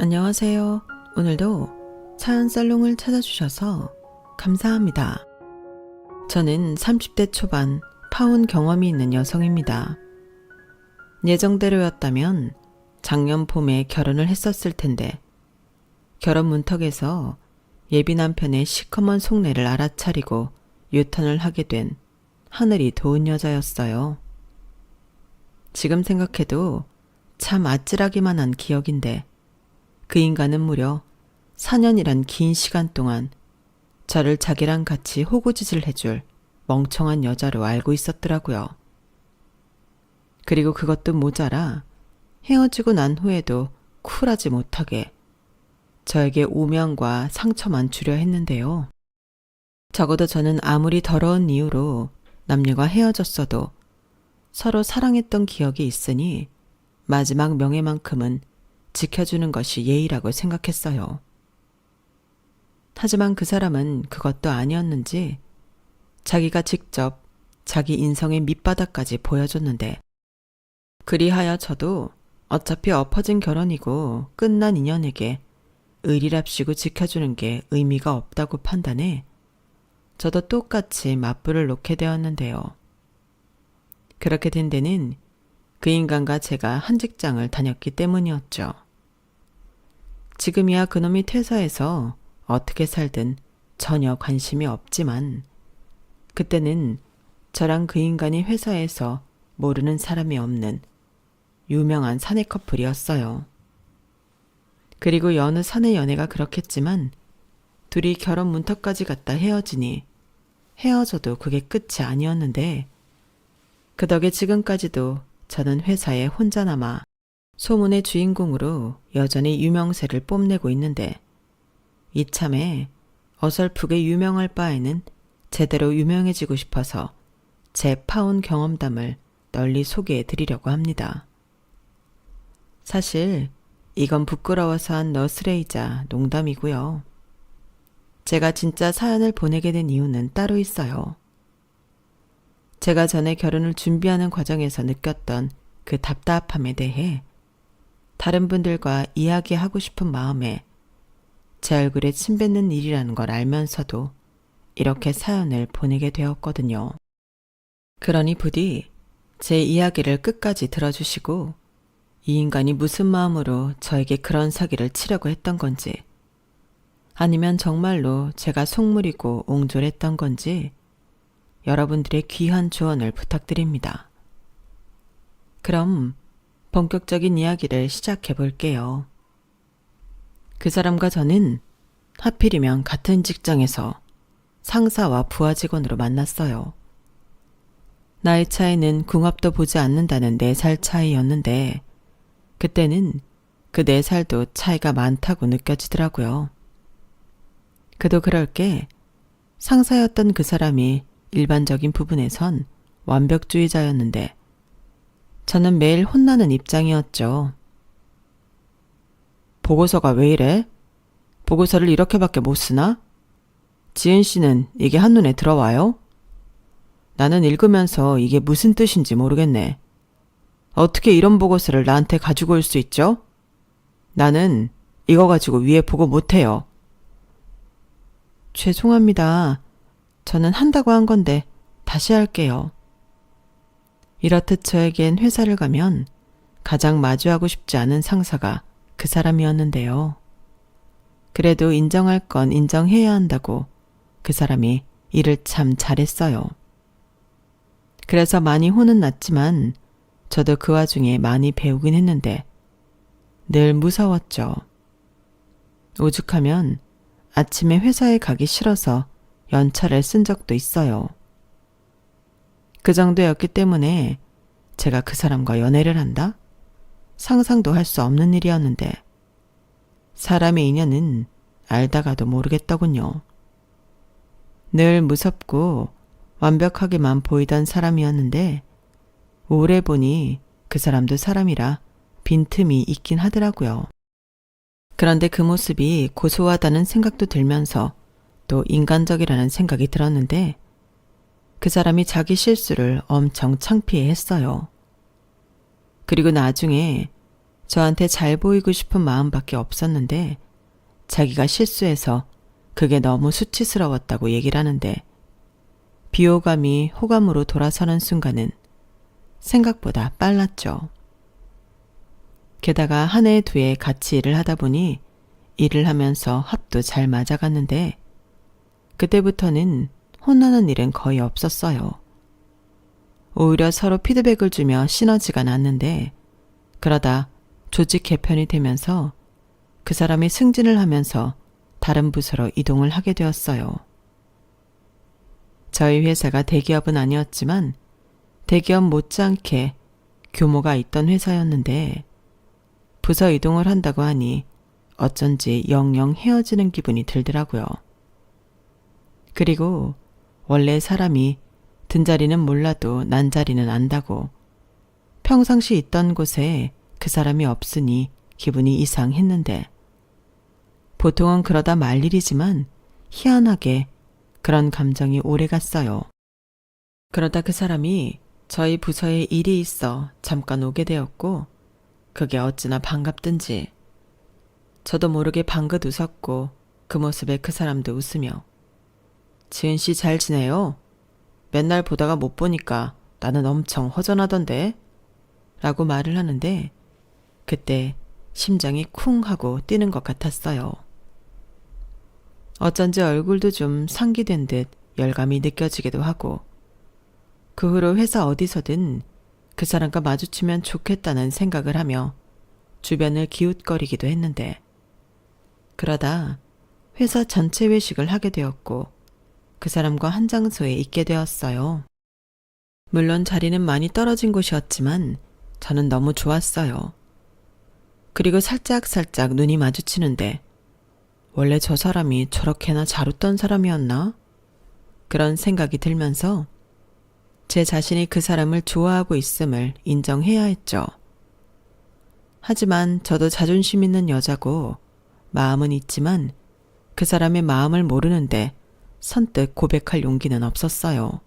안녕하세요. 오늘도 사연 살롱을 찾아주셔서 감사합니다. 저는 30대 초반 파혼 경험이 있는 여성입니다. 예정대로였다면 작년 봄에 결혼을 했었을 텐데 결혼 문턱에서 예비 남편의 시커먼 속내를 알아차리고 유턴을 하게 된 하늘이 도운 여자였어요. 지금 생각해도 참 아찔하기만 한 기억인데 그 인간은 무려 4년이란 긴 시간 동안 저를 자기랑 같이 호구짓을 해줄 멍청한 여자로 알고 있었더라고요. 그리고 그것도 모자라 헤어지고 난 후에도 쿨하지 못하게 저에게 오명과 상처만 주려 했는데요. 적어도 저는 아무리 더러운 이유로 남녀가 헤어졌어도 서로 사랑했던 기억이 있으니 마지막 명예만큼은 지켜주는 것이 예의라고 생각했어요. 하지만 그 사람은 그것도 아니었는지 자기가 직접 자기 인성의 밑바닥까지 보여줬는데 그리하여 저도 어차피 엎어진 결혼이고 끝난 인연에게 의리랍시고 지켜주는 게 의미가 없다고 판단해 저도 똑같이 맞불을 놓게 되었는데요. 그렇게 된 데는 그 인간과 제가 한 직장을 다녔기 때문이었죠. 지금이야 그놈이 퇴사해서 어떻게 살든 전혀 관심이 없지만 그때는 저랑 그 인간이 회사에서 모르는 사람이 없는 유명한 사내 커플이었어요. 그리고 여느 사내 연애가 그렇겠지만 둘이 결혼 문턱까지 갔다 헤어지니 헤어져도 그게 끝이 아니었는데 그 덕에 지금까지도 저는 회사에 혼자 남아 소문의 주인공으로 여전히 유명세를 뽐내고 있는데 이참에 어설프게 유명할 바에는 제대로 유명해지고 싶어서 제 파혼 경험담을 널리 소개해 드리려고 합니다. 사실 이건 부끄러워서 한 너스레이자 농담이고요. 제가 진짜 사연을 보내게 된 이유는 따로 있어요. 제가 전에 결혼을 준비하는 과정에서 느꼈던 그 답답함에 대해 다른 분들과 이야기하고 싶은 마음에 제 얼굴에 침 뱉는 일이라는 걸 알면서도 이렇게 사연을 보내게 되었거든요. 그러니 부디 제 이야기를 끝까지 들어주시고 이 인간이 무슨 마음으로 저에게 그런 사기를 치려고 했던 건지 아니면 정말로 제가 속물이고 옹졸했던 건지 여러분들의 귀한 조언을 부탁드립니다. 그럼 본격적인 이야기를 시작해 볼게요. 그 사람과 저는 하필이면 같은 직장에서 상사와 부하 직원으로 만났어요. 나이 차이는 궁합도 보지 않는다는 4살 차이였는데 그때는 그 4살도 차이가 많다고 느껴지더라고요. 그도 그럴 게 상사였던 그 사람이 일반적인 부분에선 완벽주의자였는데 저는 매일 혼나는 입장이었죠. 보고서가 왜 이래? 보고서를 이렇게밖에 못 쓰나? 지은 씨는 이게 한눈에 들어와요? 나는 읽으면서 이게 무슨 뜻인지 모르겠네. 어떻게 이런 보고서를 나한테 가지고 올 수 있죠? 나는 이거 가지고 위에 보고 못해요. 죄송합니다. 저는 한다고 한 건데 다시 할게요. 이렇듯 저에겐 회사를 가면 가장 마주하고 싶지 않은 상사가 그 사람이었는데요. 그래도 인정할 건 인정해야 한다고 그 사람이 일을 참 잘했어요. 그래서 많이 혼은 났지만 저도 그 와중에 많이 배우긴 했는데 늘 무서웠죠. 오죽하면 아침에 회사에 가기 싫어서 연차를 쓴 적도 있어요. 그 정도였기 때문에 제가 그 사람과 연애를 한다? 상상도 할 수 없는 일이었는데 사람의 인연은 알다가도 모르겠더군요. 늘 무섭고 완벽하게만 보이던 사람이었는데 오래 보니 그 사람도 사람이라 빈틈이 있긴 하더라고요. 그런데 그 모습이 고소하다는 생각도 들면서 또 인간적이라는 생각이 들었는데 그 사람이 자기 실수를 엄청 창피해 했어요. 그리고 나중에 저한테 잘 보이고 싶은 마음밖에 없었는데 자기가 실수해서 그게 너무 수치스러웠다고 얘기를 하는데 비호감이 호감으로 돌아서는 순간은 생각보다 빨랐죠. 게다가 한 해 두 해 같이 일을 하다 보니 일을 하면서 합도 잘 맞아갔는데 그때부터는 혼나는 일은 거의 없었어요. 오히려 서로 피드백을 주며 시너지가 났는데 그러다 조직 개편이 되면서 그 사람이 승진을 하면서 다른 부서로 이동을 하게 되었어요. 저희 회사가 대기업은 아니었지만 대기업 못지않게 규모가 있던 회사였는데 부서 이동을 한다고 하니 어쩐지 영영 헤어지는 기분이 들더라고요. 그리고 원래 사람이 든 자리는 몰라도 난 자리는 안다고 평상시 있던 곳에 그 사람이 없으니 기분이 이상했는데 보통은 그러다 말 일이지만 희한하게 그런 감정이 오래 갔어요. 그러다 그 사람이 저희 부서에 일이 있어 잠깐 오게 되었고 그게 어찌나 반갑든지 저도 모르게 방긋 웃었고 그 모습에 그 사람도 웃으며 지은 씨 잘 지내요? 맨날 보다가 못 보니까 나는 엄청 허전하던데 라고 말을 하는데 그때 심장이 쿵 하고 뛰는 것 같았어요. 어쩐지 얼굴도 좀 상기된 듯 열감이 느껴지기도 하고 그 후로 회사 어디서든 그 사람과 마주치면 좋겠다는 생각을 하며 주변을 기웃거리기도 했는데 그러다 회사 전체 회식을 하게 되었고 그 사람과 한 장소에 있게 되었어요. 물론 자리는 많이 떨어진 곳이었지만 저는 너무 좋았어요. 그리고 살짝 눈이 마주치는데 원래 저 사람이 저렇게나 잘 웃던 사람이었나? 그런 생각이 들면서 제 자신이 그 사람을 좋아하고 있음을 인정해야 했죠. 하지만 저도 자존심 있는 여자고 마음은 있지만 그 사람의 마음을 모르는데 선뜻 고백할 용기는 없었어요.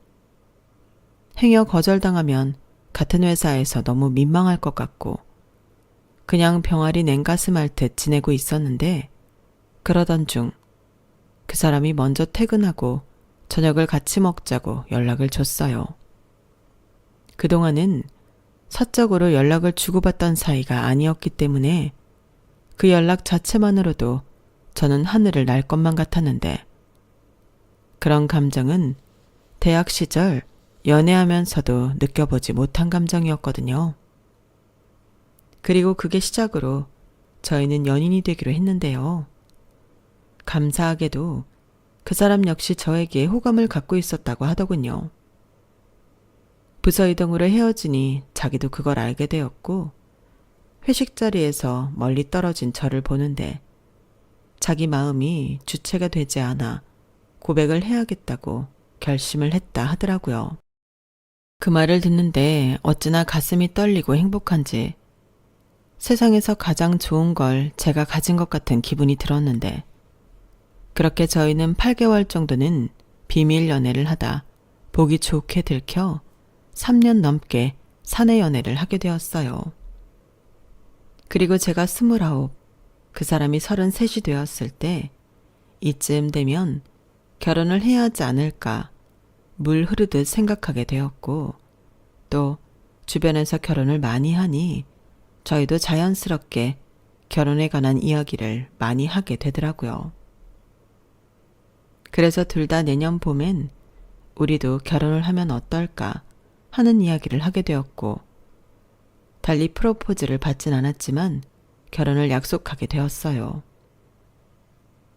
행여 거절당하면 같은 회사에서 너무 민망할 것 같고 그냥 병아리 냉가슴 할 듯 지내고 있었는데 그러던 중 그 사람이 먼저 퇴근하고 저녁을 같이 먹자고 연락을 줬어요. 그동안은 사적으로 연락을 주고받던 사이가 아니었기 때문에 그 연락 자체만으로도 저는 하늘을 날 것만 같았는데 그런 감정은 대학 시절 연애하면서도 느껴보지 못한 감정이었거든요. 그리고 그게 시작으로 저희는 연인이 되기로 했는데요. 감사하게도 그 사람 역시 저에게 호감을 갖고 있었다고 하더군요. 부서 이동으로 헤어지니 자기도 그걸 알게 되었고 회식 자리에서 멀리 떨어진 저를 보는데 자기 마음이 주체가 되지 않아 고백을 해야겠다고 결심을 했다 하더라고요. 그 말을 듣는데 어찌나 가슴이 떨리고 행복한지 세상에서 가장 좋은 걸 제가 가진 것 같은 기분이 들었는데 그렇게 저희는 8개월 정도는 비밀 연애를 하다 보기 좋게 들켜 3년 넘게 사내 연애를 하게 되었어요. 그리고 제가 29, 그 사람이 33이 되었을 때 이쯤 되면 결혼을 해야 하지 않을까 물 흐르듯 생각하게 되었고 또 주변에서 결혼을 많이 하니 저희도 자연스럽게 결혼에 관한 이야기를 많이 하게 되더라고요. 그래서 둘 다 내년 봄엔 우리도 결혼을 하면 어떨까 하는 이야기를 하게 되었고 달리 프로포즈를 받진 않았지만 결혼을 약속하게 되었어요.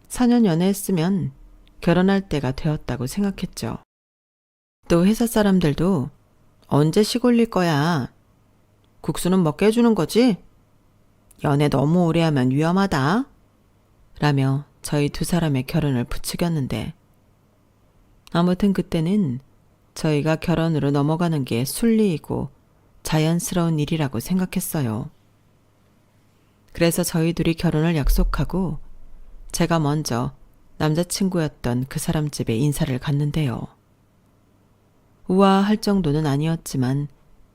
4년 연애했으면 결혼할 때가 되었다고 생각했죠. 또 회사 사람들도 언제 시골릴 거야? 국수는 먹게 해주는 거지? 연애 너무 오래 하면 위험하다. 라며 저희 두 사람의 결혼을 부추겼는데 아무튼 그때는 저희가 결혼으로 넘어가는 게 순리이고 자연스러운 일이라고 생각했어요. 그래서 저희 둘이 결혼을 약속하고 제가 먼저 남자친구였던 그 사람 집에 인사를 갔는데요. 우아할 정도는 아니었지만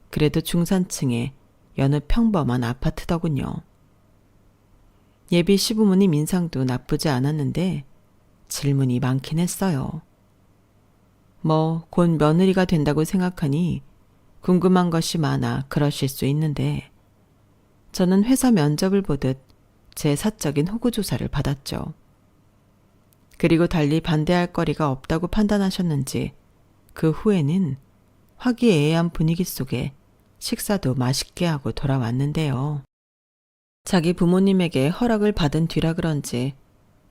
그래도 중산층의 여느 평범한 아파트더군요. 예비 시부모님 인상도 나쁘지 않았는데 질문이 많긴 했어요. 곧 며느리가 된다고 생각하니 궁금한 것이 많아 그러실 수 있는데 저는 회사 면접을 보듯 제 사적인 호구조사를 받았죠. 그리고 달리 반대할 거리가 없다고 판단하셨는지 그 후에는 화기애애한 분위기 속에 식사도 맛있게 하고 돌아왔는데요. 자기 부모님에게 허락을 받은 뒤라 그런지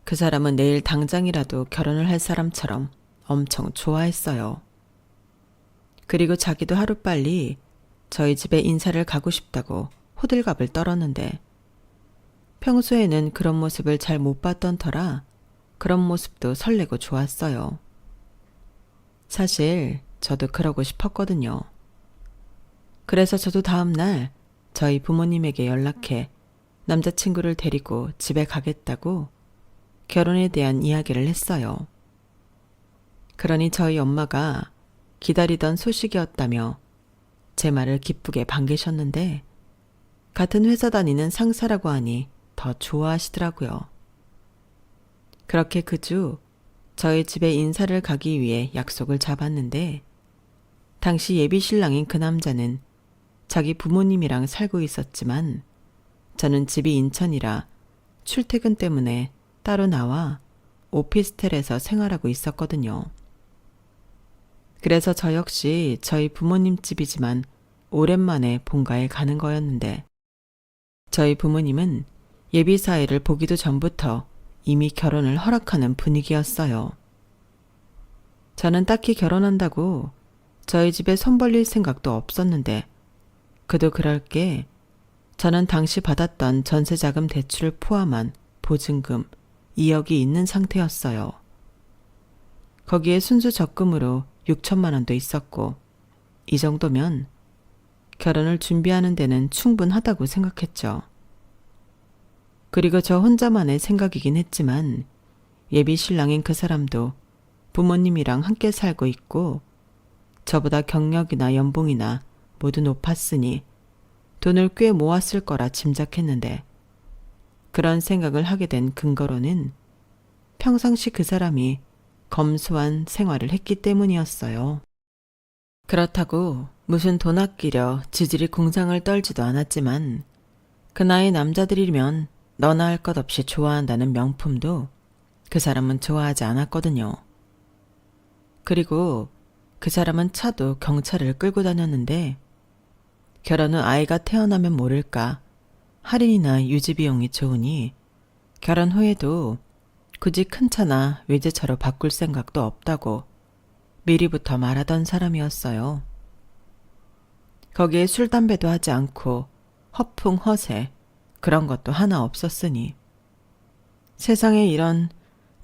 그 사람은 내일 당장이라도 결혼을 할 사람처럼 엄청 좋아했어요. 그리고 자기도 하루빨리 저희 집에 인사를 가고 싶다고 호들갑을 떨었는데 평소에는 그런 모습을 잘 못 봤던 터라 그런 모습도 설레고 좋았어요. 사실 저도 그러고 싶었거든요. 그래서 저도 다음날 저희 부모님에게 연락해 남자친구를 데리고 집에 가겠다고 결혼에 대한 이야기를 했어요. 그러니 저희 엄마가 기다리던 소식이었다며 제 말을 기쁘게 반기셨는데 같은 회사 다니는 상사라고 하니 더 좋아하시더라고요. 그렇게 그 주 저희 집에 인사를 가기 위해 약속을 잡았는데 당시 예비 신랑인 그 남자는 자기 부모님이랑 살고 있었지만 저는 집이 인천이라 출퇴근 때문에 따로 나와 오피스텔에서 생활하고 있었거든요. 그래서 저 역시 저희 부모님 집이지만 오랜만에 본가에 가는 거였는데 저희 부모님은 예비 사이를 보기도 전부터 이미 결혼을 허락하는 분위기였어요. 저는 딱히 결혼한다고 저희 집에 손 벌릴 생각도 없었는데 그도 그럴 게 저는 당시 받았던 전세자금 대출을 포함한 보증금 2억이 있는 상태였어요. 거기에 순수 적금으로 6천만 원도 있었고 이 정도면 결혼을 준비하는 데는 충분하다고 생각했죠. 그리고 저 혼자만의 생각이긴 했지만 예비 신랑인 그 사람도 부모님이랑 함께 살고 있고 저보다 경력이나 연봉이나 모두 높았으니 돈을 꽤 모았을 거라 짐작했는데 그런 생각을 하게 된 근거로는 평상시 그 사람이 검소한 생활을 했기 때문이었어요. 그렇다고 무슨 돈 아끼려 지질이 궁상을 떨지도 않았지만 그 나이 남자들이면 너나 할 것 없이 좋아한다는 명품도 그 사람은 좋아하지 않았거든요. 그리고 그 사람은 차도 경차를 끌고 다녔는데 결혼 후 아이가 태어나면 모를까 할인이나 유지 비용이 좋으니 결혼 후에도 굳이 큰 차나 외제차로 바꿀 생각도 없다고 미리부터 말하던 사람이었어요. 거기에 술, 담배도 하지 않고 허풍, 허세 그런 것도 하나 없었으니 세상에 이런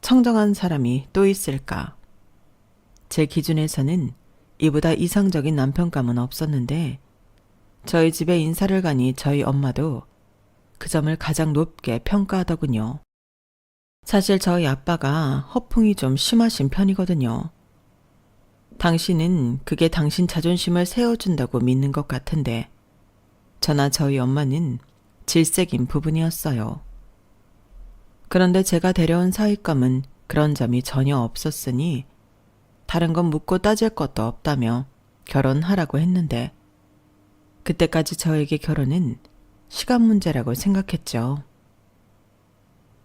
청정한 사람이 또 있을까. 제 기준에서는 이보다 이상적인 남편감은 없었는데 저희 집에 인사를 가니 저희 엄마도 그 점을 가장 높게 평가하더군요. 사실 저희 아빠가 허풍이 좀 심하신 편이거든요. 당신은 그게 당신 자존심을 세워준다고 믿는 것 같은데 저나 저희 엄마는 질색인 부분이었어요. 그런데 제가 데려온 사윗감은 그런 점이 전혀 없었으니 다른 건 묻고 따질 것도 없다며 결혼하라고 했는데 그때까지 저에게 결혼은 시간 문제라고 생각했죠.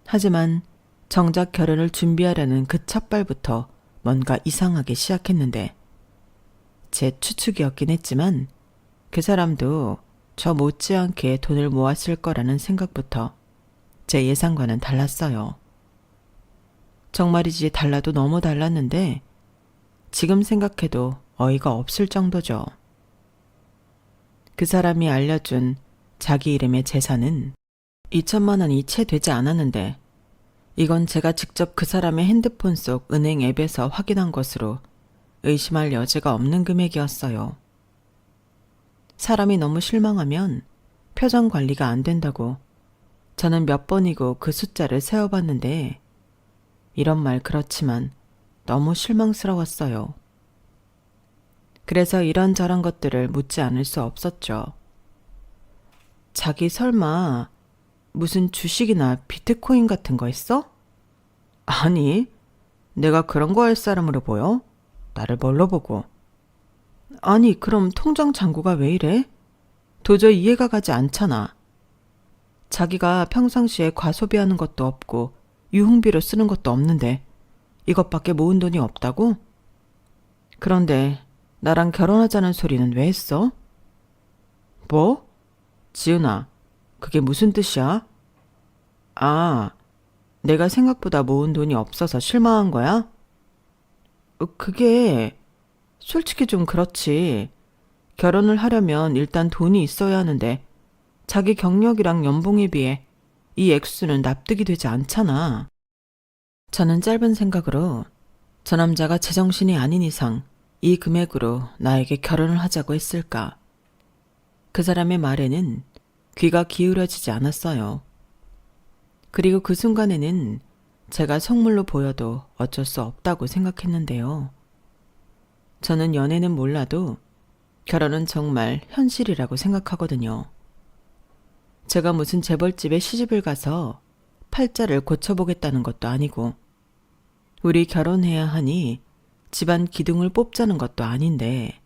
하지만 정작 결혼을 준비하려는 그 첫발부터 뭔가 이상하게 시작했는데 제 추측이었긴 했지만 그 사람도 저 못지않게 돈을 모았을 거라는 생각부터 제 예상과는 달랐어요. 정말이지 달라도 너무 달랐는데 지금 생각해도 어이가 없을 정도죠. 그 사람이 알려준 자기 이름의 재산은 2천만 원이 채 되지 않았는데 이건 제가 직접 그 사람의 핸드폰 속 은행 앱에서 확인한 것으로 의심할 여지가 없는 금액이었어요. 사람이 너무 실망하면 표정 관리가 안 된다고 저는 몇 번이고 그 숫자를 세어봤는데 이런 말 그렇지만 너무 실망스러웠어요. 그래서 이런저런 것들을 묻지 않을 수 없었죠. 자기 설마 무슨 주식이나 비트코인 같은 거 했어? 아니, 내가 그런 거 할 사람으로 보여? 나를 뭘로 보고. 아니, 그럼 통장 잔고가 왜 이래? 도저히 이해가 가지 않잖아. 자기가 평상시에 과소비하는 것도 없고 유흥비로 쓰는 것도 없는데 이것밖에 모은 돈이 없다고? 그런데 나랑 결혼하자는 소리는 왜 했어? 뭐? 지은아, 그게 무슨 뜻이야? 아, 내가 생각보다 모은 돈이 없어서 실망한 거야? 그게 솔직히 좀 그렇지. 결혼을 하려면 일단 돈이 있어야 하는데 자기 경력이랑 연봉에 비해 이 액수는 납득이 되지 않잖아. 저는 짧은 생각으로 저 남자가 제정신이 아닌 이상 이 금액으로 나에게 결혼을 하자고 했을까? 그 사람의 말에는 귀가 기울여지지 않았어요. 그리고 그 순간에는 제가 속물로 보여도 어쩔 수 없다고 생각했는데요. 저는 연애는 몰라도 결혼은 정말 현실이라고 생각하거든요. 제가 무슨 재벌집에 시집을 가서 팔자를 고쳐보겠다는 것도 아니고 우리 결혼해야 하니 집안 기둥을 뽑자는 것도 아닌데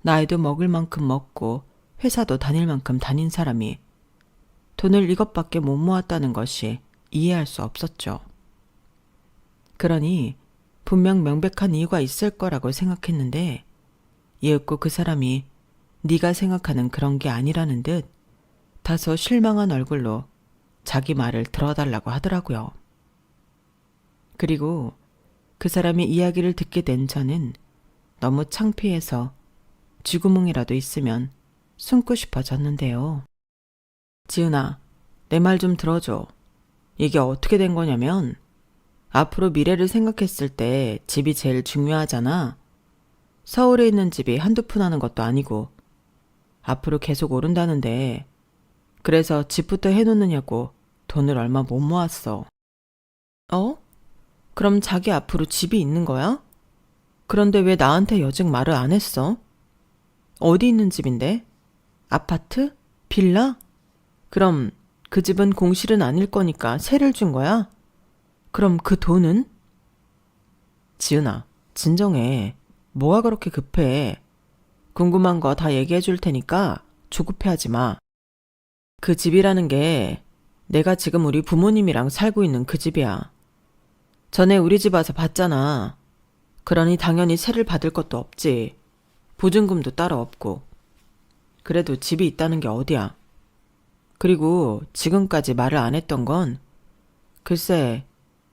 나이도 먹을 만큼 먹고 회사도 다닐 만큼 다닌 사람이 돈을 이것밖에 못 모았다는 것이 이해할 수 없었죠. 그러니 분명 명백한 이유가 있을 거라고 생각했는데 이윽고 그 사람이 네가 생각하는 그런 게 아니라는 듯 다소 실망한 얼굴로 자기 말을 들어달라고 하더라고요. 그리고 그 사람의 이야기를 듣게 된 저는 너무 창피해서 쥐구멍이라도 있으면 숨고 싶어졌는데요. 지은아, 내 말 좀 들어줘. 이게 어떻게 된 거냐면 앞으로 미래를 생각했을 때 집이 제일 중요하잖아. 서울에 있는 집이 한두 푼 하는 것도 아니고 앞으로 계속 오른다는데 그래서 집부터 해놓느냐고 돈을 얼마 못 모았어. 어? 그럼 자기 앞으로 집이 있는 거야? 그런데 왜 나한테 여직 말을 안 했어? 어디 있는 집인데? 아파트? 빌라? 그럼 그 집은 공실은 아닐 거니까 세를 준 거야? 그럼 그 돈은? 지은아, 진정해. 뭐가 그렇게 급해? 궁금한 거 다 얘기해 줄 테니까 조급해하지 마. 그 집이라는 게 내가 지금 우리 부모님이랑 살고 있는 그 집이야. 전에 우리 집 와서 봤잖아. 그러니 당연히 세를 받을 것도 없지. 보증금도 따로 없고. 그래도 집이 있다는 게 어디야. 그리고 지금까지 말을 안 했던 건 글쎄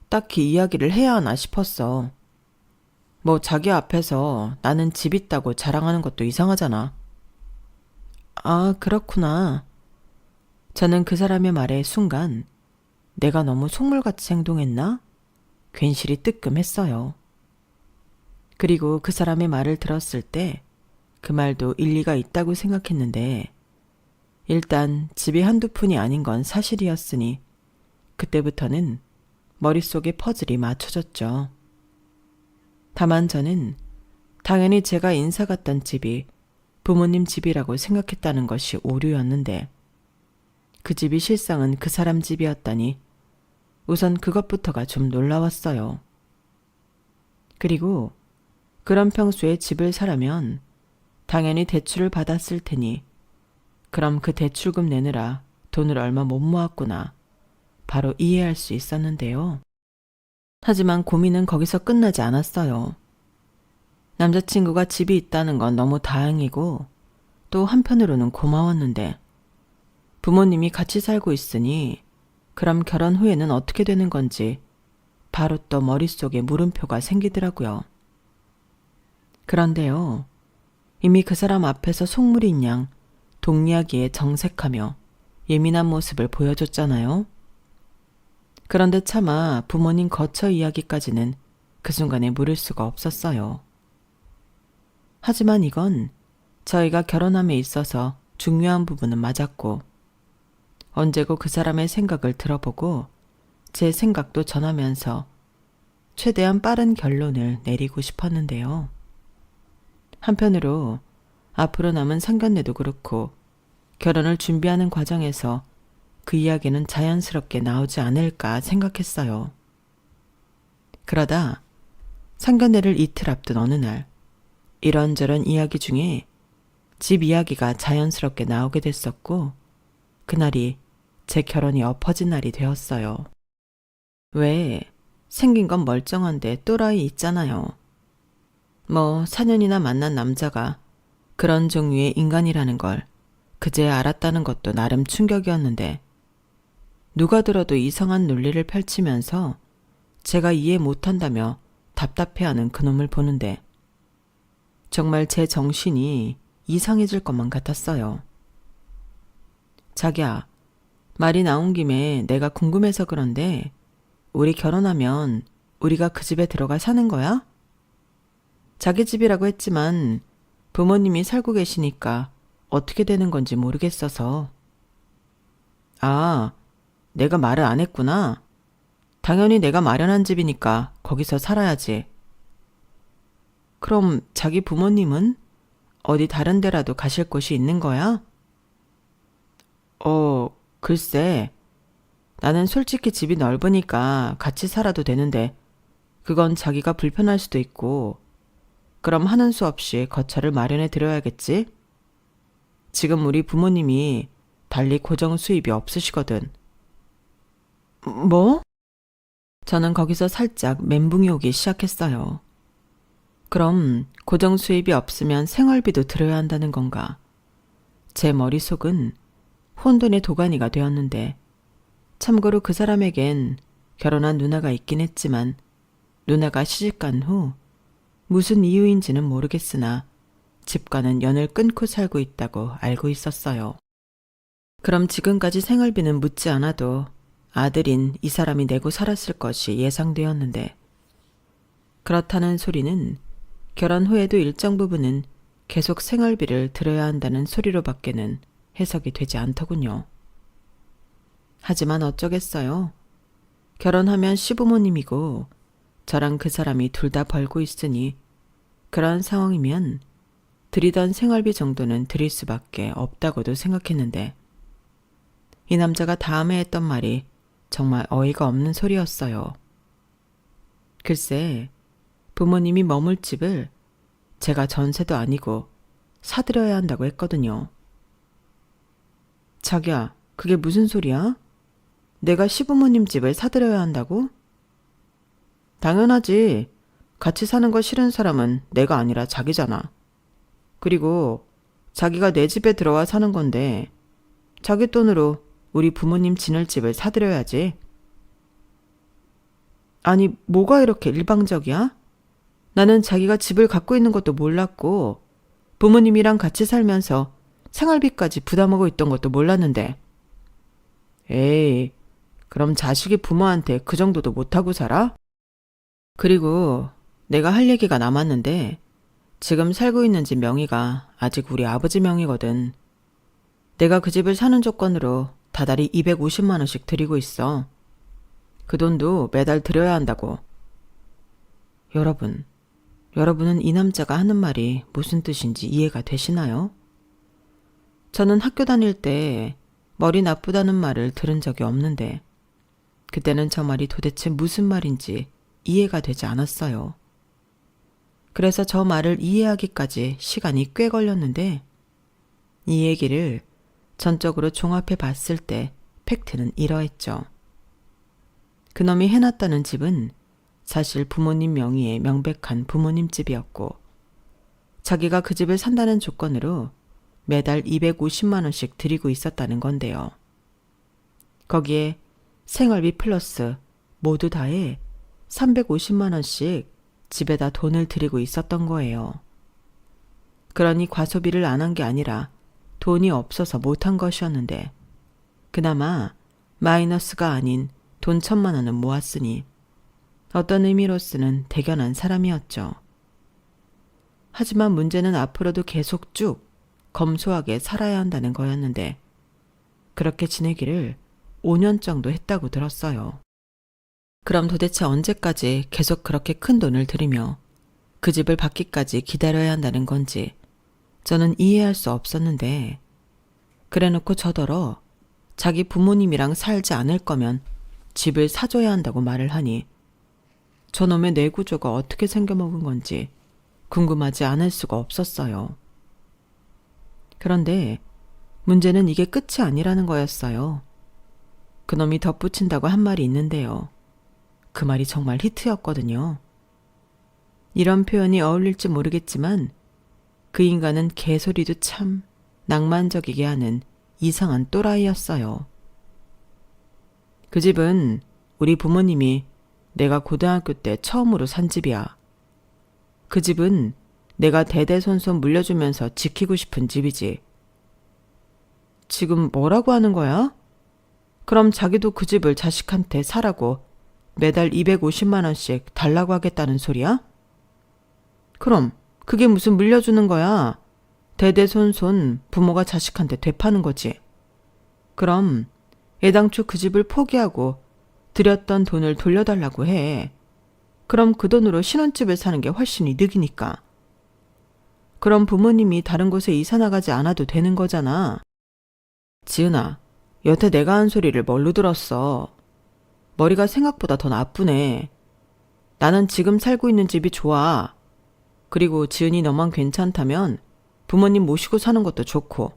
딱히 이야기를 해야 하나 싶었어. 뭐 자기 앞에서 나는 집 있다고 자랑하는 것도 이상하잖아. 아, 그렇구나. 저는 그 사람의 말에 순간 내가 너무 속물같이 행동했나? 괜시리 뜨끔했어요. 그리고 그 사람의 말을 들었을 때 그 말도 일리가 있다고 생각했는데 일단 집이 한두 푼이 아닌 건 사실이었으니 그때부터는 머릿속에 퍼즐이 맞춰졌죠. 다만 저는 당연히 제가 인사 갔던 집이 부모님 집이라고 생각했다는 것이 오류였는데 그 집이 실상은 그 사람 집이었다니 우선 그것부터가 좀 놀라웠어요. 그리고 그런 평소에 집을 사려면 당연히 대출을 받았을 테니 그럼 그 대출금 내느라 돈을 얼마 못 모았구나 바로 이해할 수 있었는데요. 하지만 고민은 거기서 끝나지 않았어요. 남자친구가 집이 있다는 건 너무 다행이고 또 한편으로는 고마웠는데 부모님이 같이 살고 있으니 그럼 결혼 후에는 어떻게 되는 건지 바로 또 머릿속에 물음표가 생기더라고요. 그런데요. 이미 그 사람 앞에서 속물인 양 동이야기에 정색하며 예민한 모습을 보여줬잖아요. 그런데 차마 부모님 거처 이야기까지는 그 순간에 물을 수가 없었어요. 하지만 이건 저희가 결혼함에 있어서 중요한 부분은 맞았고 언제고 그 사람의 생각을 들어보고 제 생각도 전하면서 최대한 빠른 결론을 내리고 싶었는데요. 한편으로 앞으로 남은 상견례도 그렇고 결혼을 준비하는 과정에서 그 이야기는 자연스럽게 나오지 않을까 생각했어요. 그러다 상견례를 이틀 앞둔 어느 날, 이런저런 이야기 중에 집 이야기가 자연스럽게 나오게 됐었고, 그날이 제 결혼이 엎어진 날이 되었어요. 왜, 생긴 건 멀쩡한데 또라이 있잖아요. 4년이나 만난 남자가 그런 종류의 인간이라는 걸 그제야 알았다는 것도 나름 충격이었는데, 누가 들어도 이상한 논리를 펼치면서 제가 이해 못한다며 답답해하는 그놈을 보는데 정말 제 정신이 이상해질 것만 같았어요. 자기야, 말이 나온 김에 내가 궁금해서 그런데 우리 결혼하면 우리가 그 집에 들어가 사는 거야? 자기 집이라고 했지만 부모님이 살고 계시니까 어떻게 되는 건지 모르겠어서. 아, 내가 말을 안 했구나. 당연히 내가 마련한 집이니까 거기서 살아야지. 그럼 자기 부모님은 어디 다른 데라도 가실 곳이 있는 거야? 글쎄. 나는 솔직히 집이 넓으니까 같이 살아도 되는데 그건 자기가 불편할 수도 있고, 그럼 하는 수 없이 거처를 마련해 드려야겠지? 지금 우리 부모님이 달리 고정 수입이 없으시거든. 뭐? 저는 거기서 살짝 멘붕이 오기 시작했어요. 그럼 고정 수입이 없으면 생활비도 들어야 한다는 건가? 제 머릿속은 혼돈의 도가니가 되었는데, 참고로 그 사람에겐 결혼한 누나가 있긴 했지만 누나가 시집간 후 무슨 이유인지는 모르겠으나 집과는 연을 끊고 살고 있다고 알고 있었어요. 그럼 지금까지 생활비는 묻지 않아도 아들인 이 사람이 내고 살았을 것이 예상되었는데, 그렇다는 소리는 결혼 후에도 일정 부분은 계속 생활비를 들어야 한다는 소리로밖에는 해석이 되지 않더군요. 하지만 어쩌겠어요. 결혼하면 시부모님이고 저랑 그 사람이 둘 다 벌고 있으니 그런 상황이면 드리던 생활비 정도는 드릴 수밖에 없다고도 생각했는데, 이 남자가 다음에 했던 말이 정말 어이가 없는 소리였어요. 글쎄, 부모님이 머물 집을 제가 전세도 아니고 사드려야 한다고 했거든요. 자기야, 그게 무슨 소리야? 내가 시부모님 집을 사드려야 한다고? 당연하지. 같이 사는 거 싫은 사람은 내가 아니라 자기잖아. 그리고 자기가 내 집에 들어와 사는 건데 자기 돈으로 우리 부모님 지낼 집을 사드려야지. 아니, 뭐가 이렇게 일방적이야? 나는 자기가 집을 갖고 있는 것도 몰랐고 부모님이랑 같이 살면서 생활비까지 부담하고 있던 것도 몰랐는데. 에이, 그럼 자식이 부모한테 그 정도도 못하고 살아? 그리고 내가 할 얘기가 남았는데 지금 살고 있는 집 명의가 아직 우리 아버지 명의거든. 내가 그 집을 사는 조건으로 다달이 250만 원씩 드리고 있어. 그 돈도 매달 드려야 한다고. 여러분은 이 남자가 하는 말이 무슨 뜻인지 이해가 되시나요? 저는 학교 다닐 때 머리 나쁘다는 말을 들은 적이 없는데 그때는 저 말이 도대체 무슨 말인지 이해가 되지 않았어요. 그래서 저 말을 이해하기까지 시간이 꽤 걸렸는데 이 얘기를 전적으로 종합해 봤을 때 팩트는 이러했죠. 그놈이 해놨다는 집은 사실 부모님 명의의 명백한 부모님 집이었고 자기가 그 집을 산다는 조건으로 매달 250만 원씩 드리고 있었다는 건데요. 거기에 생활비 플러스 모두 다해 350만 원씩 집에다 돈을 들이고 있었던 거예요. 그러니 과소비를 안 한 게 아니라 돈이 없어서 못한 것이었는데 그나마 마이너스가 아닌 돈 1,000만 원은 모았으니 어떤 의미로서는 대견한 사람이었죠. 하지만 문제는 앞으로도 계속 쭉 검소하게 살아야 한다는 거였는데 그렇게 지내기를 5년 정도 했다고 들었어요. 그럼 도대체 언제까지 계속 그렇게 큰 돈을 들이며 그 집을 받기까지 기다려야 한다는 건지 저는 이해할 수 없었는데 그래놓고 저더러 자기 부모님이랑 살지 않을 거면 집을 사줘야 한다고 말을 하니 저놈의 뇌구조가 어떻게 생겨먹은 건지 궁금하지 않을 수가 없었어요. 그런데 문제는 이게 끝이 아니라는 거였어요. 그놈이 덧붙인다고 한 말이 있는데요. 그 말이 정말 히트였거든요. 이런 표현이 어울릴지 모르겠지만 그 인간은 개소리도 참 낭만적이게 하는 이상한 또라이였어요. 그 집은 우리 부모님이 내가 고등학교 때 처음으로 산 집이야. 그 집은 내가 대대손손 물려주면서 지키고 싶은 집이지. 지금 뭐라고 하는 거야? 그럼 자기도 그 집을 자식한테 사라고 매달 250만 원씩 달라고 하겠다는 소리야? 그럼 그게 무슨 물려주는 거야? 대대손손 부모가 자식한테 되파는 거지. 그럼 애당초 그 집을 포기하고 들였던 돈을 돌려달라고 해. 그럼 그 돈으로 신혼집을 사는 게 훨씬 이득이니까. 그럼 부모님이 다른 곳에 이사 나가지 않아도 되는 거잖아. 지은아, 여태 내가 한 소리를 뭘로 들었어? 머리가 생각보다 더 나쁘네. 나는 지금 살고 있는 집이 좋아. 그리고 지은이 너만 괜찮다면 부모님 모시고 사는 것도 좋고.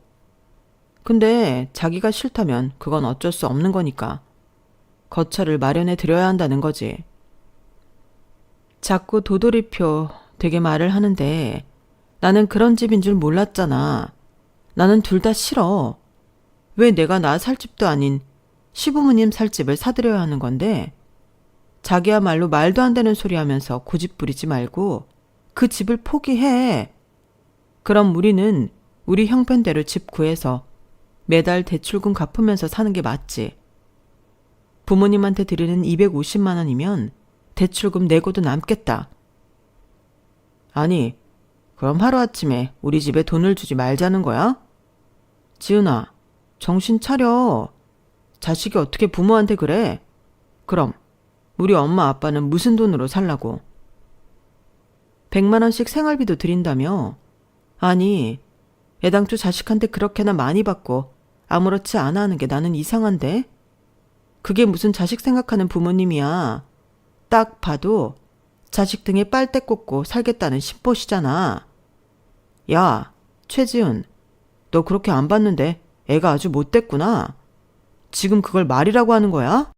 근데 자기가 싫다면 그건 어쩔 수 없는 거니까 거처를 마련해 드려야 한다는 거지. 자꾸 도돌이표 되게 말을 하는데 나는 그런 집인 줄 몰랐잖아. 나는 둘 다 싫어. 왜 내가 나 살 집도 아닌 시부모님 살 집을 사드려야 하는 건데 자기야말로 말도 안 되는 소리 하면서 고집 부리지 말고 그 집을 포기해. 그럼 우리는 우리 형편대로 집 구해서 매달 대출금 갚으면서 사는 게 맞지. 부모님한테 드리는 250만 원이면 대출금 내고도 남겠다. 아니, 그럼 하루아침에 우리 집에 돈을 주지 말자는 거야? 지은아, 정신 차려. 자식이 어떻게 부모한테 그래? 그럼 우리 엄마 아빠는 무슨 돈으로 살라고? 100만 원씩 생활비도 드린다며? 아니, 애당초 자식한테 그렇게나 많이 받고 아무렇지 않아 하는 게 나는 이상한데? 그게 무슨 자식 생각하는 부모님이야. 딱 봐도 자식 등에 빨대 꽂고 살겠다는 신보시잖아. 야, 최지은, 너 그렇게 안 봤는데 애가 아주 못됐구나. 지금 그걸 말이라고 하는 거야?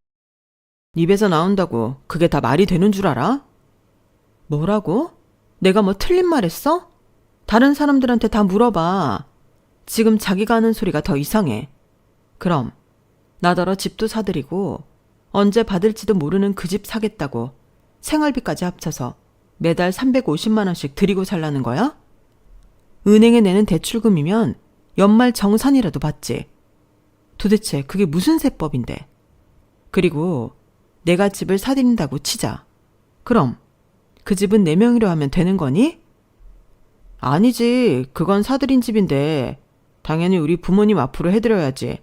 입에서 나온다고 그게 다 말이 되는 줄 알아? 뭐라고? 내가 뭐 틀린 말 했어? 다른 사람들한테 다 물어봐. 지금 자기가 하는 소리가 더 이상해. 그럼 나더러 집도 사드리고 언제 받을지도 모르는 그 집 사겠다고 생활비까지 합쳐서 매달 350만 원씩 드리고 살라는 거야? 은행에 내는 대출금이면 연말 정산이라도 받지. 도대체 그게 무슨 세법인데. 그리고 내가 집을 사드린다고 치자. 그럼 그 집은 내 명의로 하면 되는 거니? 아니지. 그건 사드린 집인데 당연히 우리 부모님 앞으로 해드려야지.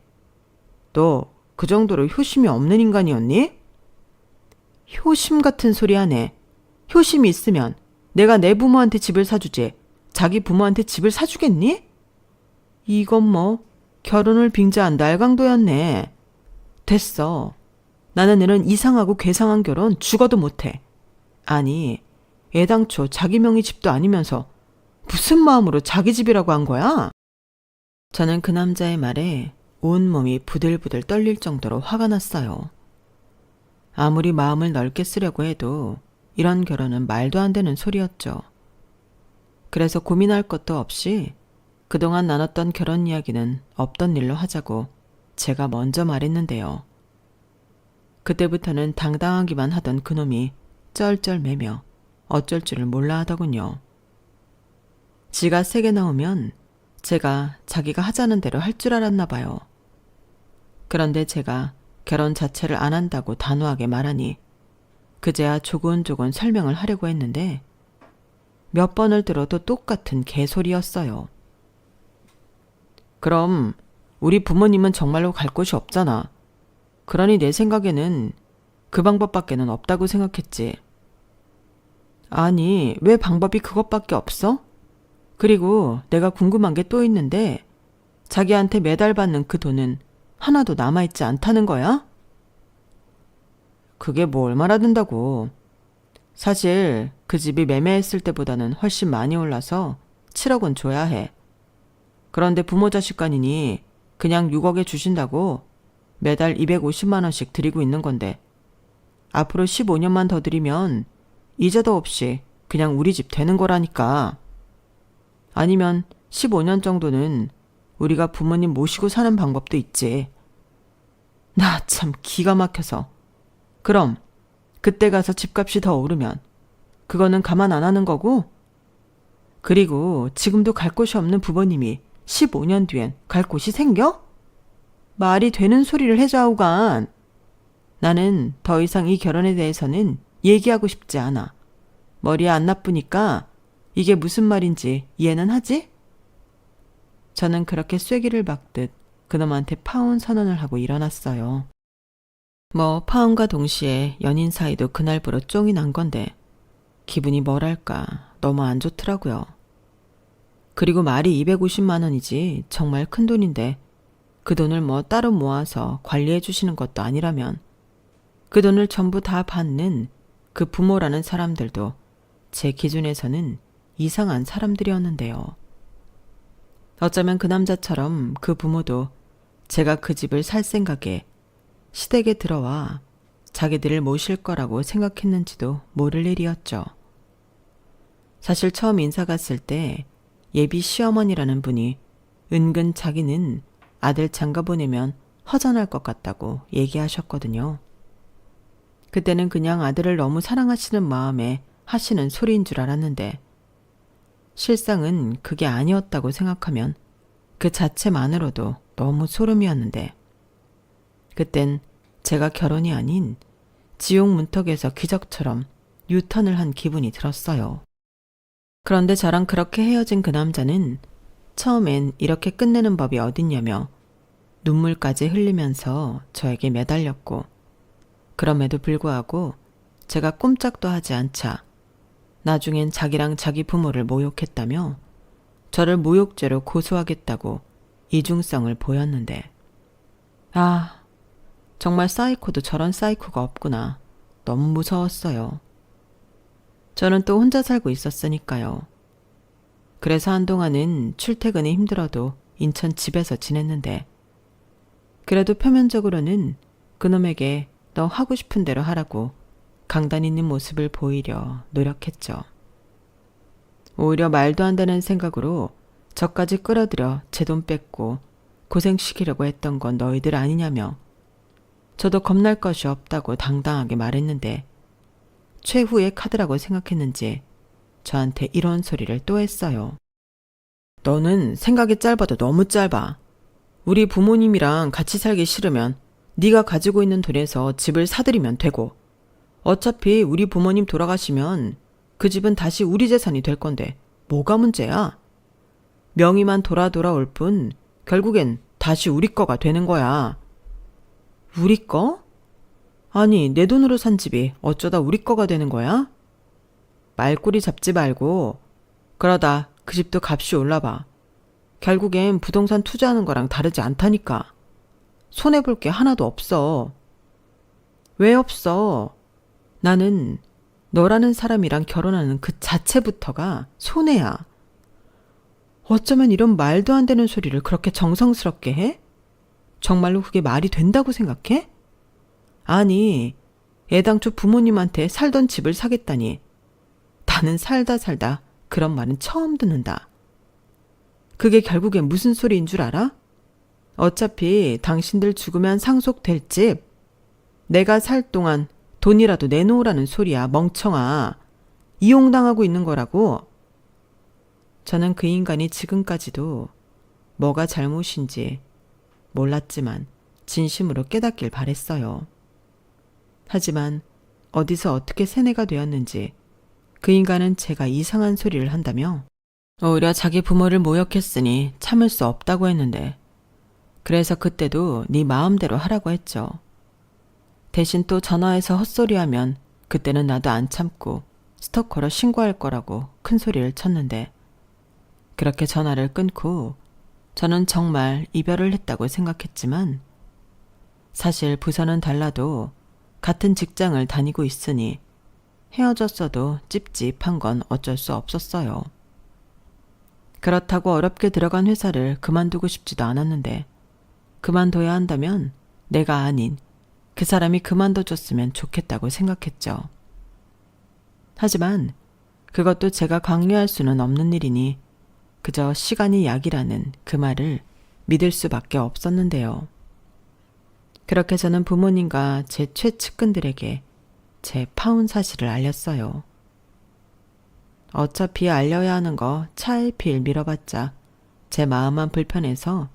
너 그 정도로 효심이 없는 인간이었니? 효심 같은 소리 하네. 효심이 있으면 내가 내 부모한테 집을 사주지 자기 부모한테 집을 사주겠니? 이건 뭐 결혼을 빙자한 날강도였네. 됐어. 나는 이런 이상하고 괴상한 결혼 죽어도 못해. 아니, 애당초 자기 명의 집도 아니면서 무슨 마음으로 자기 집이라고 한 거야? 저는 그 남자의 말에 온몸이 부들부들 떨릴 정도로 화가 났어요. 아무리 마음을 넓게 쓰려고 해도 이런 결혼은 말도 안 되는 소리였죠. 그래서 고민할 것도 없이 그동안 나눴던 결혼 이야기는 없던 일로 하자고 제가 먼저 말했는데요. 그때부터는 당당하기만 하던 그놈이 쩔쩔매며 어쩔 줄을 몰라 하더군요. 지가 세게 나오면 제가 자기가 하자는 대로 할 줄 알았나 봐요. 그런데 제가 결혼 자체를 안 한다고 단호하게 말하니 그제야 조곤조곤 설명을 하려고 했는데 몇 번을 들어도 똑같은 개소리였어요. 그럼 우리 부모님은 정말로 갈 곳이 없잖아. 그러니 내 생각에는 그 방법밖에는 없다고 생각했지. 아니, 왜 방법이 그것밖에 없어? 그리고 내가 궁금한 게 또 있는데 자기한테 매달 받는 그 돈은 하나도 남아있지 않다는 거야? 그게 뭐 얼마나 된다고. 사실 그 집이 매매했을 때보다는 훨씬 많이 올라서 7억 원 줘야 해. 그런데 부모 자식 간이니 그냥 6억에 주신다고 매달 250만 원씩 드리고 있는 건데 앞으로 15년만 더 드리면 이자도 없이 그냥 우리 집 되는 거라니까. 아니면 15년 정도는 우리가 부모님 모시고 사는 방법도 있지. 나 참 기가 막혀서. 그럼 그때 가서 집값이 더 오르면 그거는 가만 안 하는 거고? 그리고 지금도 갈 곳이 없는 부모님이 15년 뒤엔 갈 곳이 생겨? 말이 되는 소리를 해자오간. 나는 더 이상 이 결혼에 대해서는 얘기하고 싶지 않아. 머리에 안 나쁘니까 이게 무슨 말인지 이해는 하지? 저는 그렇게 쐐기를 박듯 그놈한테 파혼 선언을 하고 일어났어요. 뭐 파혼과 동시에 연인 사이도 그날부로 쫑이 난 건데 기분이 뭐랄까 너무 안 좋더라고요. 그리고 말이 250만 원이지 정말 큰 돈인데 그 돈을 뭐 따로 모아서 관리해 주시는 것도 아니라면 그 돈을 전부 다 받는 그 부모라는 사람들도 제 기준에서는 이상한 사람들이었는데요. 어쩌면 그 남자처럼 그 부모도 제가 그 집을 살 생각에 시댁에 들어와 자기들을 모실 거라고 생각했는지도 모를 일이었죠. 사실 처음 인사 갔을 때 예비 시어머니라는 분이 은근 자기는 아들 장가 보내면 허전할 것 같다고 얘기하셨거든요. 그때는 그냥 아들을 너무 사랑하시는 마음에 하시는 소리인 줄 알았는데 실상은 그게 아니었다고 생각하면 그 자체만으로도 너무 소름이었는데 그땐 제가 결혼이 아닌 지옥 문턱에서 기적처럼 유턴을 한 기분이 들었어요. 그런데 저랑 그렇게 헤어진 그 남자는 처음엔 이렇게 끝내는 법이 어딨냐며 눈물까지 흘리면서 저에게 매달렸고 그럼에도 불구하고 제가 꼼짝도 하지 않자 나중엔 자기랑 자기 부모를 모욕했다며 저를 모욕죄로 고소하겠다고 이중성을 보였는데 아, 정말 사이코도 저런 사이코가 없구나. 너무 무서웠어요. 저는 또 혼자 살고 있었으니까요. 그래서 한동안은 출퇴근이 힘들어도 인천 집에서 지냈는데 그래도 표면적으로는 그놈에게 너 하고 싶은 대로 하라고 강단 있는 모습을 보이려 노력했죠. 오히려 말도 안 되는 생각으로 저까지 끌어들여 제 돈 뺏고 고생시키려고 했던 건 너희들 아니냐며 저도 겁날 것이 없다고 당당하게 말했는데 최후의 카드라고 생각했는지 저한테 이런 소리를 또 했어요. 너는 생각이 짧아도 너무 짧아. 우리 부모님이랑 같이 살기 싫으면 네가 가지고 있는 돈에서 집을 사들이면 되고 어차피 우리 부모님 돌아가시면 그 집은 다시 우리 재산이 될 건데 뭐가 문제야? 명의만 돌아올 뿐 결국엔 다시 우리 거가 되는 거야. 우리 거? 아니 내 돈으로 산 집이 어쩌다 우리 거가 되는 거야? 말꼬리 잡지 말고 그러다 그 집도 값이 올라봐. 결국엔 부동산 투자하는 거랑 다르지 않다니까. 손해볼 게 하나도 없어. 왜 없어? 나는 너라는 사람이랑 결혼하는 그 자체부터가 손해야. 어쩌면 이런 말도 안 되는 소리를 그렇게 정성스럽게 해? 정말로 그게 말이 된다고 생각해? 아니, 애당초 부모님한테 살던 집을 사겠다니. 나는 살다 그런 말은 처음 듣는다. 그게 결국엔 무슨 소리인 줄 알아? 어차피 당신들 죽으면 상속될 집. 내가 살 동안 돈이라도 내놓으라는 소리야, 멍청아. 이용당하고 있는 거라고. 저는 그 인간이 지금까지도 뭐가 잘못인지 몰랐지만 진심으로 깨닫길 바랬어요. 하지만 어디서 어떻게 세뇌가 되었는지 그 인간은 제가 이상한 소리를 한다며 오히려 자기 부모를 모욕했으니 참을 수 없다고 했는데 그래서 그때도 네 마음대로 하라고 했죠. 대신 또 전화해서 헛소리하면 그때는 나도 안 참고 스토커로 신고할 거라고 큰 소리를 쳤는데 그렇게 전화를 끊고 저는 정말 이별을 했다고 생각했지만 사실 부서는 달라도 같은 직장을 다니고 있으니 헤어졌어도 찝찝한 건 어쩔 수 없었어요. 그렇다고 어렵게 들어간 회사를 그만두고 싶지도 않았는데 그만둬야 한다면 내가 아닌 그 사람이 그만둬줬으면 좋겠다고 생각했죠. 하지만 그것도 제가 강요할 수는 없는 일이니 그저 시간이 약이라는 그 말을 믿을 수밖에 없었는데요. 그렇게 저는 부모님과 제 최측근들에게 제 파혼 사실을 알렸어요. 어차피 알려야 하는 거 차일피일 미뤄봤자 제 마음만 불편해서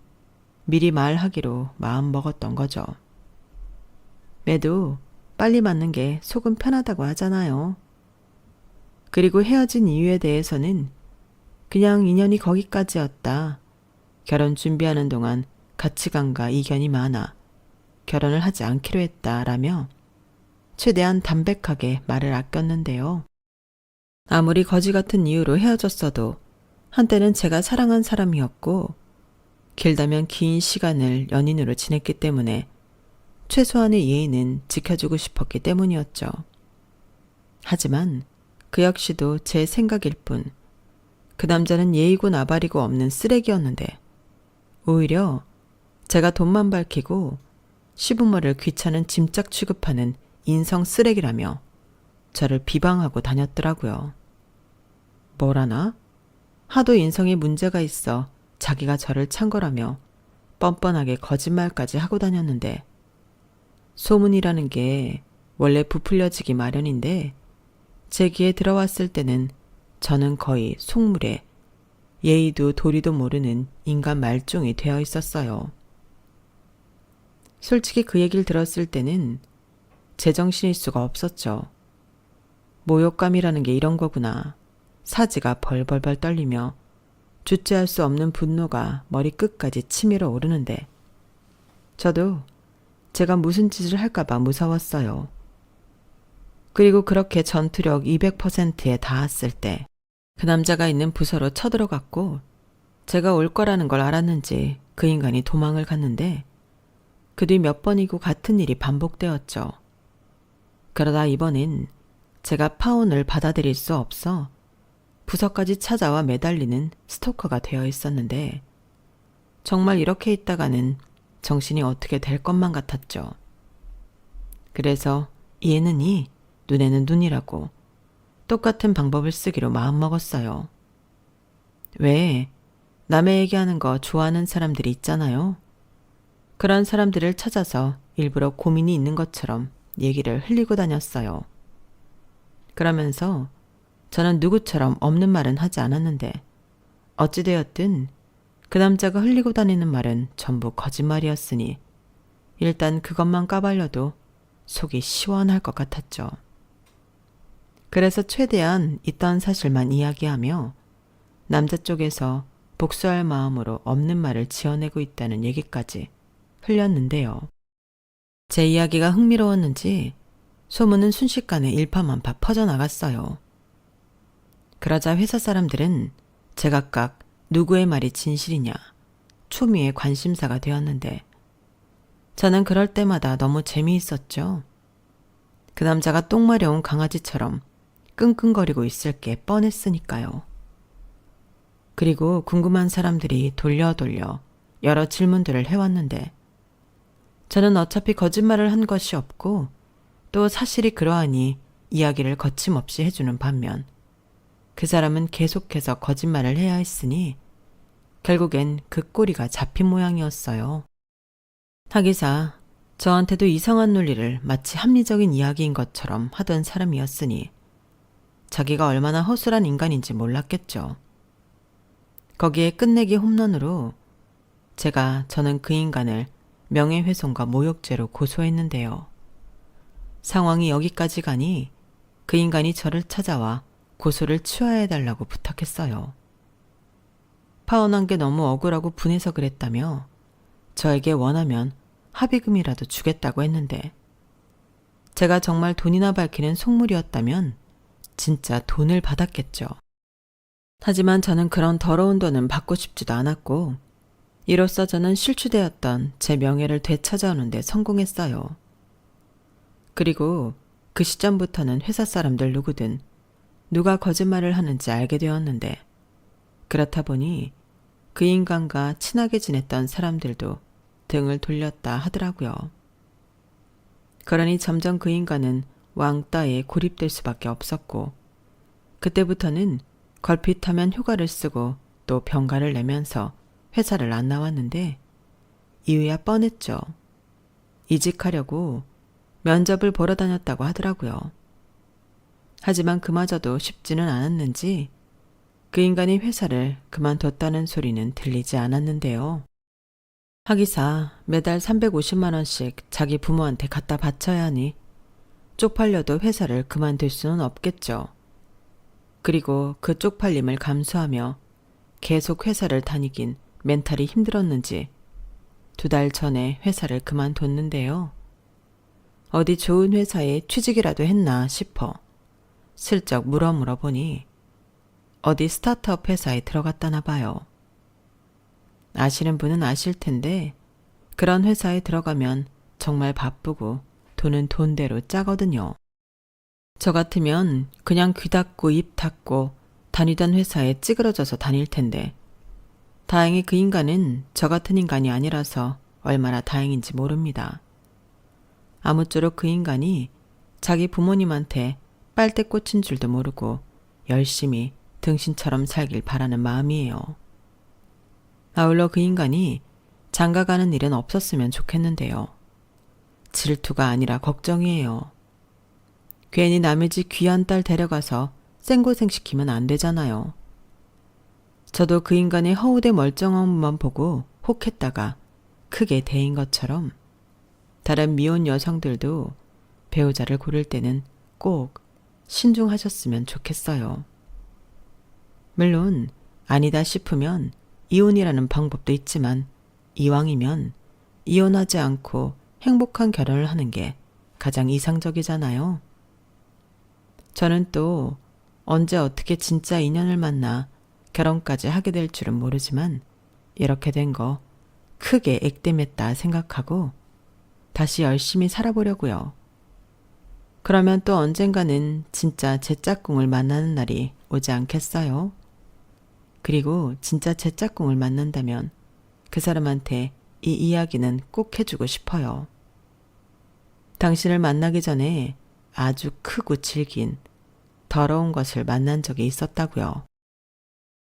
미리 말하기로 마음 먹었던 거죠. 매도 빨리 맞는 게 속은 편하다고 하잖아요. 그리고 헤어진 이유에 대해서는 그냥 인연이 거기까지였다. 결혼 준비하는 동안 가치관과 이견이 많아 결혼을 하지 않기로 했다라며 최대한 담백하게 말을 아꼈는데요. 아무리 거지 같은 이유로 헤어졌어도 한때는 제가 사랑한 사람이었고 길다면 긴 시간을 연인으로 지냈기 때문에 최소한의 예의는 지켜주고 싶었기 때문이었죠. 하지만 그 역시도 제 생각일 뿐 그 남자는 예의고 나발이고 없는 쓰레기였는데 오히려 제가 돈만 밝히고 시부모를 귀찮은 짐짝 취급하는 인성 쓰레기라며 저를 비방하고 다녔더라고요. 뭐라나? 하도 인성에 문제가 있어 자기가 저를 찬 거라며 뻔뻔하게 거짓말까지 하고 다녔는데 소문이라는 게 원래 부풀려지기 마련인데 제 귀에 들어왔을 때는 저는 거의 속물에 예의도 도리도 모르는 인간 말종이 되어 있었어요. 솔직히 그 얘기를 들었을 때는 제정신일 수가 없었죠. 모욕감이라는 게 이런 거구나. 사지가 벌벌벌 떨리며 주체할 수 없는 분노가 머리끝까지 치밀어 오르는데 저도 제가 무슨 짓을 할까봐 무서웠어요. 그리고 그렇게 전투력 200%에 닿았을 때 그 남자가 있는 부서로 쳐들어갔고 제가 올 거라는 걸 알았는지 그 인간이 도망을 갔는데 그 뒤 몇 번이고 같은 일이 반복되었죠. 그러다 이번엔 제가 파혼을 받아들일 수 없어 부서까지 찾아와 매달리는 스토커가 되어 있었는데 정말 이렇게 있다가는 정신이 어떻게 될 것만 같았죠. 그래서 이에는 이, 눈에는 눈이라고 똑같은 방법을 쓰기로 마음먹었어요. 왜 남의 얘기하는 거 좋아하는 사람들이 있잖아요. 그런 사람들을 찾아서 일부러 고민이 있는 것처럼 얘기를 흘리고 다녔어요. 그러면서 저는 누구처럼 없는 말은 하지 않았는데 어찌되었든 그 남자가 흘리고 다니는 말은 전부 거짓말이었으니 일단 그것만 까발려도 속이 시원할 것 같았죠. 그래서 최대한 있던 사실만 이야기하며 남자 쪽에서 복수할 마음으로 없는 말을 지어내고 있다는 얘기까지 흘렸는데요. 제 이야기가 흥미로웠는지 소문은 순식간에 일파만파 퍼져나갔어요. 그러자 회사 사람들은 제각각 누구의 말이 진실이냐 초미의 관심사가 되었는데 저는 그럴 때마다 너무 재미있었죠. 그 남자가 똥 마려운 강아지처럼 끙끙거리고 있을 게 뻔했으니까요. 그리고 궁금한 사람들이 돌려 여러 질문들을 해왔는데 저는 어차피 거짓말을 한 것이 없고 또 사실이 그러하니 이야기를 거침없이 해주는 반면 그 사람은 계속해서 거짓말을 해야 했으니 결국엔 그 꼬리가 잡힌 모양이었어요. 하기사 저한테도 이상한 논리를 마치 합리적인 이야기인 것처럼 하던 사람이었으니 자기가 얼마나 허술한 인간인지 몰랐겠죠. 거기에 끝내기 홈런으로 저는 그 인간을 명예훼손과 모욕죄로 고소했는데요. 상황이 여기까지 가니 그 인간이 저를 찾아와 고소를 취하해달라고 부탁했어요. 파혼한 게 너무 억울하고 분해서 그랬다며 저에게 원하면 합의금이라도 주겠다고 했는데 제가 정말 돈이나 밝히는 속물이었다면 진짜 돈을 받았겠죠. 하지만 저는 그런 더러운 돈은 받고 싶지도 않았고 이로써 저는 실추되었던 제 명예를 되찾아오는 데 성공했어요. 그리고 그 시점부터는 회사 사람들 누구든 누가 거짓말을 하는지 알게 되었는데, 그렇다 보니 그 인간과 친하게 지냈던 사람들도 등을 돌렸다 하더라고요. 그러니 점점 그 인간은 왕따에 고립될 수밖에 없었고, 그때부터는 걸핏하면 휴가를 쓰고 또 병가를 내면서 회사를 안 나왔는데, 이유야 뻔했죠. 이직하려고 면접을 보러 다녔다고 하더라고요. 하지만 그마저도 쉽지는 않았는지 그 인간이 회사를 그만뒀다는 소리는 들리지 않았는데요. 하기사 매달 350만 원씩 자기 부모한테 갖다 바쳐야 하니 쪽팔려도 회사를 그만둘 수는 없겠죠. 그리고 그 쪽팔림을 감수하며 계속 회사를 다니긴 멘탈이 힘들었는지 2달 전에 회사를 그만뒀는데요. 어디 좋은 회사에 취직이라도 했나 싶어 슬쩍 물어보니 어디 스타트업 회사에 들어갔다나 봐요. 아시는 분은 아실 텐데 그런 회사에 들어가면 정말 바쁘고 돈은 돈대로 짜거든요. 저 같으면 그냥 귀 닫고 입 닫고 다니던 회사에 찌그러져서 다닐 텐데, 다행히 그 인간은 저 같은 인간이 아니라서 얼마나 다행인지 모릅니다. 아무쪼록 그 인간이 자기 부모님한테 빨대 꽂힌 줄도 모르고 열심히 등신처럼 살길 바라는 마음이에요. 아울러 그 인간이 장가가는 일은 없었으면 좋겠는데요. 질투가 아니라 걱정이에요. 괜히 남의 집 귀한 딸 데려가서 생고생시키면 안 되잖아요. 저도 그 인간의 허우대 멀쩡함만 보고 혹했다가 크게 대인 것처럼 다른 미혼 여성들도 배우자를 고를 때는 꼭 신중하셨으면 좋겠어요. 물론 아니다 싶으면 이혼이라는 방법도 있지만 이왕이면 이혼하지 않고 행복한 결혼을 하는 게 가장 이상적이잖아요. 저는 또 언제 어떻게 진짜 인연을 만나 결혼까지 하게 될 줄은 모르지만 이렇게 된 거 크게 액땜했다 생각하고 다시 열심히 살아보려고요. 그러면 또 언젠가는 진짜 제 짝꿍을 만나는 날이 오지 않겠어요? 그리고 진짜 제 짝꿍을 만난다면 그 사람한테 이 이야기는 꼭 해주고 싶어요. 당신을 만나기 전에 아주 크고 질긴 더러운 것을 만난 적이 있었다고요.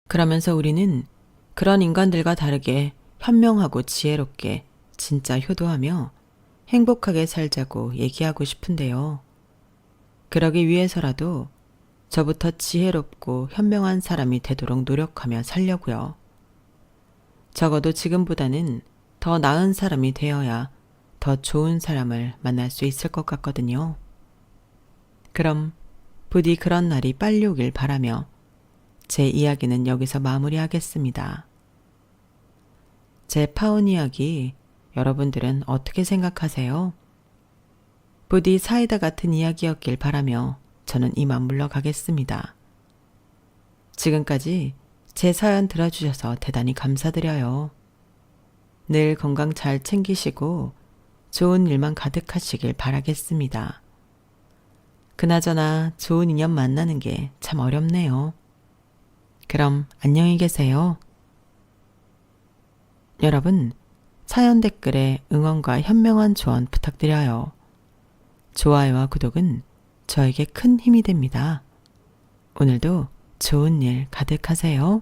그러면서 우리는 그런 인간들과 다르게 현명하고 지혜롭게 진짜 효도하며 행복하게 살자고 얘기하고 싶은데요. 그러기 위해서라도 저부터 지혜롭고 현명한 사람이 되도록 노력하며 살려고요. 적어도 지금보다는 더 나은 사람이 되어야 더 좋은 사람을 만날 수 있을 것 같거든요. 그럼 부디 그런 날이 빨리 오길 바라며 제 이야기는 여기서 마무리하겠습니다. 제 파혼 이야기 여러분들은 어떻게 생각하세요? 부디 사이다 같은 이야기였길 바라며 저는 이만 물러가겠습니다. 지금까지 제 사연 들어주셔서 대단히 감사드려요. 늘 건강 잘 챙기시고 좋은 일만 가득하시길 바라겠습니다. 그나저나 좋은 인연 만나는 게 참 어렵네요. 그럼 안녕히 계세요. 여러분, 사연 댓글에 응원과 현명한 조언 부탁드려요. 좋아요와 구독은 저에게 큰 힘이 됩니다. 오늘도 좋은 일 가득하세요.